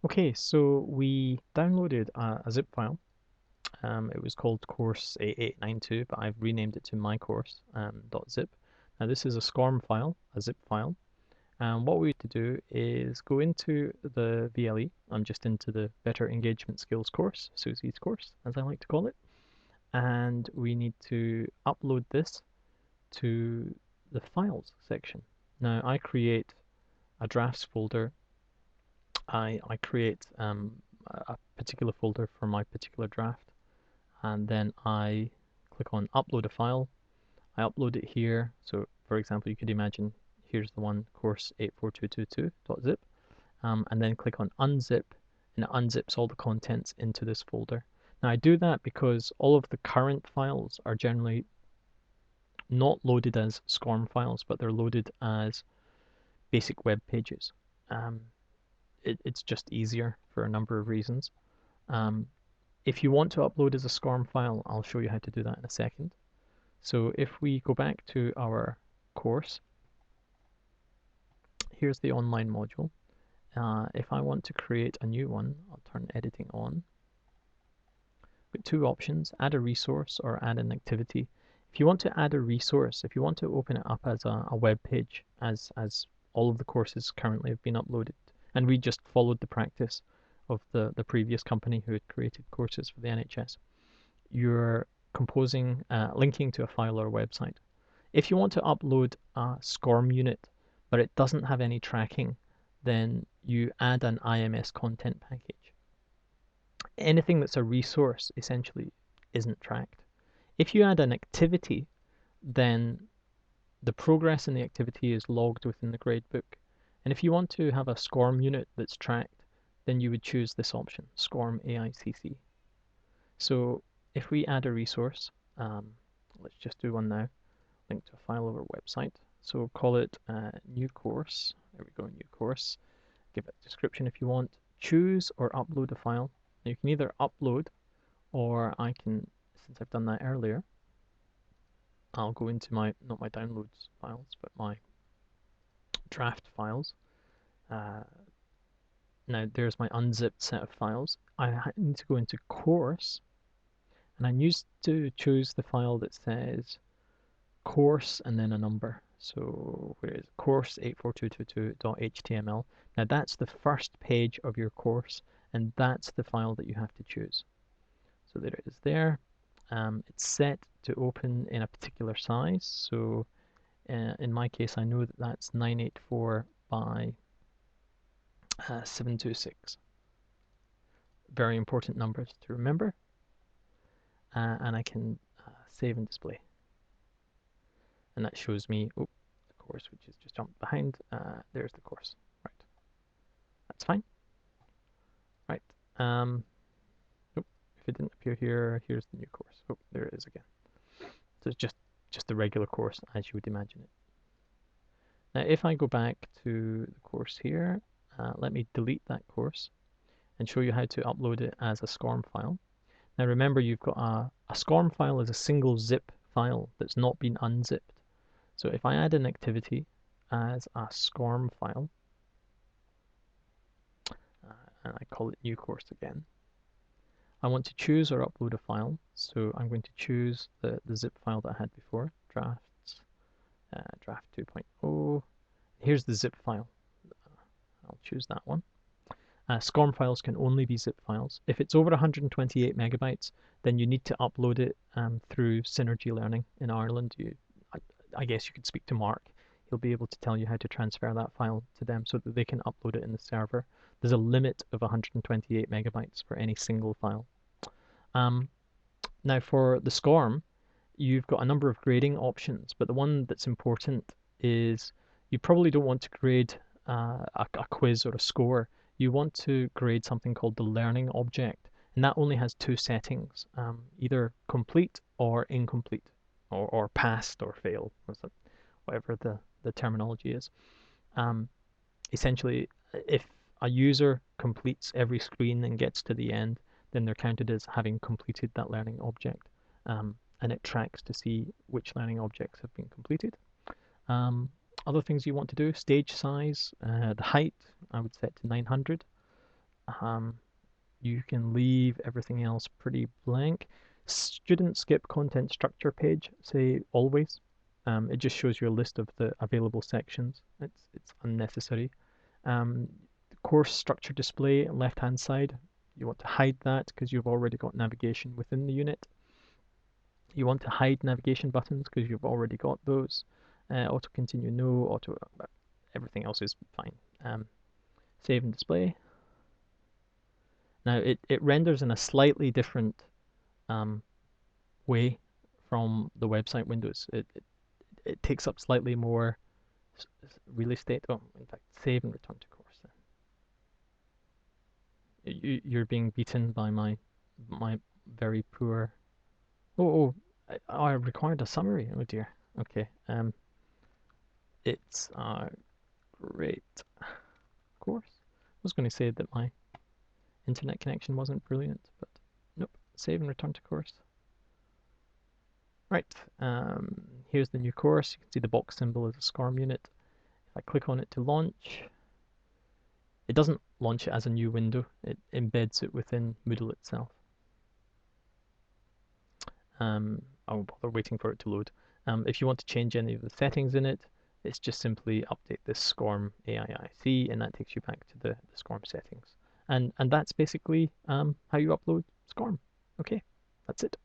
Okay, so we downloaded a zip file. It was called course 8892, but I've renamed it to my course .zip. Now this is a SCORM file, a zip file. And what we need to do is go into the VLE. I'm just into the Better Engagement Skills course, Susie's course, as I like to call it. And we need to upload this to the files section. Now I create a drafts folder. I create a particular folder for my particular draft, and then I click on upload a file. I upload it here. So for example, you could imagine here's the one, course 84222.zip, and then click on unzip, and it unzips all the contents into this folder. Now I do that because all of the current files are generally not loaded as SCORM files, but they're loaded as basic web pages. Um, it's just easier for a number of reasons. Um, if you want to upload as a SCORM file, I'll show you how to do that in a second. So if we go back to our course, here's the online module. If I want to create a new one, I'll turn editing on. Got two options, add a resource or add an activity. If you want to add a resource, if you want to open it up as a web page, as all of the courses currently have been uploaded, and we just followed the practice of the previous company who had created courses for the NHS, you're composing, linking to a file or a website. If you want to upload a SCORM unit, but it doesn't have any tracking, then you add an IMS content package. Anything that's a resource essentially isn't tracked. If you add an activity, then the progress in the activity is logged within the gradebook. And if you want to have a SCORM unit that's tracked, then you would choose this option, SCORM AICC. So if we add a resource, let's just do one now, link to a file over website. So call it new course. There we go, new course. Give it a description if you want. Choose or upload a file. Now you can either upload, or I can, since I've done that earlier, I'll go into my, not my downloads files, but my draft files. Now there's my unzipped set of files. I need to go into course, and I used to choose the file that says course and then a number. So where is it? Course 84222.html. Now that's the first page of your course, and that's the file that you have to choose. So there it is there. It's set to open in a particular size. So in my case, I know that that's 984 by 726. Very important numbers to remember. And I can save and display. And that shows me, oh, the course, which is just jumped behind. There's the course. Right. That's fine. Right. Oh, if it didn't appear here, here's the new course. Oh, there it is again. So it's just the regular course as you would imagine it. Now, if I go back to the course here, let me delete that course and show you how to upload it as a SCORM file. Now remember, you've got a SCORM file is a single zip file that's not been unzipped. So if I add an activity as a SCORM file, and I call it new course again, I want to choose or upload a file. So I'm going to choose the zip file that I had before, drafts, draft 2.0. Here's the zip file. I'll choose that one. SCORM files can only be zip files. If it's over 128 megabytes, then you need to upload it through Synergy Learning in Ireland. I guess you could speak to Mark. He'll be able to tell you how to transfer that file to them so that they can upload it in the server. There's a limit of 128 megabytes for any single file. Now for the SCORM, you've got a number of grading options, but the one that's important is you probably don't want to grade a quiz or a score. You want to grade something called the learning object, and that only has two settings, either complete or incomplete, or passed or failed, whatever the terminology is. Essentially, if a user completes every screen and gets to the end, then they're counted as having completed that learning object, and it tracks to see which learning objects have been completed. Other things you want to do, stage size, the height, I would set to 900. You can leave everything else pretty blank. Student skip content structure page, say always. It just shows you a list of the available sections. It's unnecessary. Course structure display, left-hand side. You want to hide that because you've already got navigation within the unit. You want to hide navigation buttons because you've already got those. Auto continue, no. Auto, everything else is fine. Save and display. Now it renders in a slightly different way from the website windows. It takes up slightly more real estate. Oh, in fact, save and return to course. You're being beaten by my very poor. Oh, I required a summary. Oh dear. Okay. It's a great course. I was going to say that my internet connection wasn't brilliant, but nope. Save and return to course. Right. Here's the new course. You can see the box symbol is a SCORM unit. If I click on it to launch, it doesn't launch it as a new window. It embeds it within Moodle itself. I won't bother waiting for it to load. If you want to change any of the settings in it, it's just simply update this SCORM AIIC, and that takes you back to the SCORM settings. And that's basically how you upload SCORM. Okay, that's it.